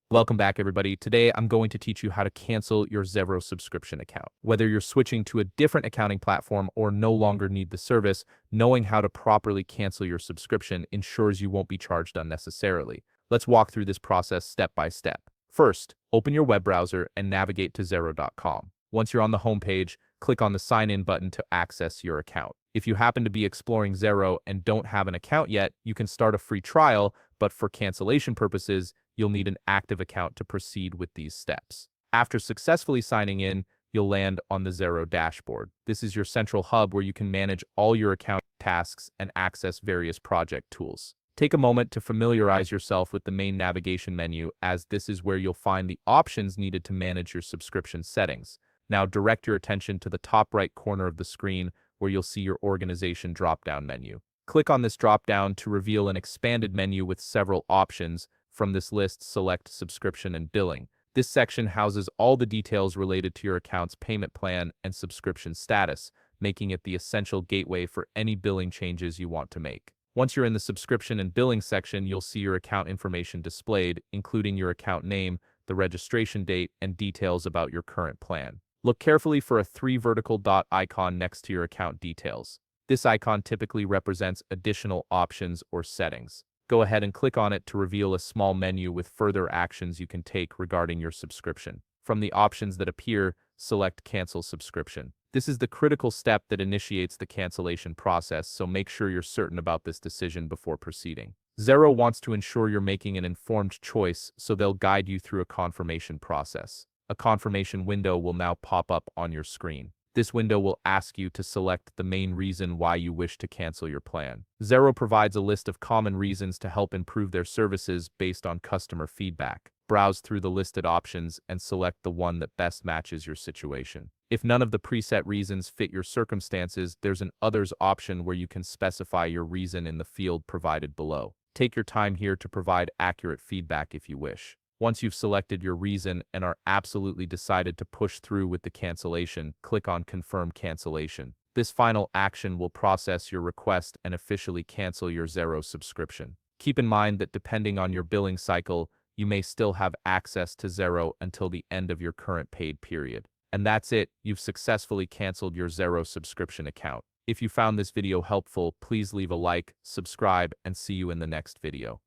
Welcome back, everybody. Today, I'm going to teach you how to cancel your Xero subscription account. Whether you're switching to a different accounting platform or no longer need the service, knowing how to properly cancel your subscription ensures you won't be charged unnecessarily. Let's walk through this process step by step. First, open your web browser and navigate to Xero.com. Once you're on the homepage, click on the Sign In button to access your account. If you happen to be exploring Xero and don't have an account yet, you can start a free trial, but for cancellation purposes, you'll need an active account to proceed with these steps. After successfully signing in, you'll land on the Xero dashboard. This is your central hub where you can manage all your account tasks and access various project tools. Take a moment to familiarize yourself with the main navigation menu, as this is where you'll find the options needed to manage your subscription settings. Now direct your attention to the top right corner of the screen where you'll see your organization drop-down menu. Click on this drop-down to reveal an expanded menu with several options. From this list, select Subscription and Billing. This section houses all the details related to your account's payment plan and subscription status, making it the essential gateway for any billing changes you want to make. Once you're in the Subscription and Billing section, you'll see your account information displayed, including your account name, the registration date, and details about your current plan. Look carefully for a 3 vertical dot icon next to your account details. This icon typically represents additional options or settings. Go ahead and click on it to reveal a small menu with further actions you can take regarding your subscription. From the options that appear, select Cancel Subscription. This is the critical step that initiates the cancellation process, so make sure you're certain about this decision before proceeding. Xero wants to ensure you're making an informed choice, so they'll guide you through a confirmation process. A confirmation window will now pop up on your screen. This window will ask you to select the main reason why you wish to cancel your plan. Xero provides a list of common reasons to help improve their services based on customer feedback. Browse through the listed options and select the one that best matches your situation. If none of the preset reasons fit your circumstances, there's an Others option where you can specify your reason in the field provided below. Take your time here to provide accurate feedback if you wish. Once you've selected your reason and are absolutely decided to push through with the cancellation, click on Confirm Cancellation. This final action will process your request and officially cancel your Xero subscription. Keep in mind that depending on your billing cycle, you may still have access to Xero until the end of your current paid period. And that's it, you've successfully canceled your Xero subscription account. If you found this video helpful, please leave a like, subscribe, and see you in the next video.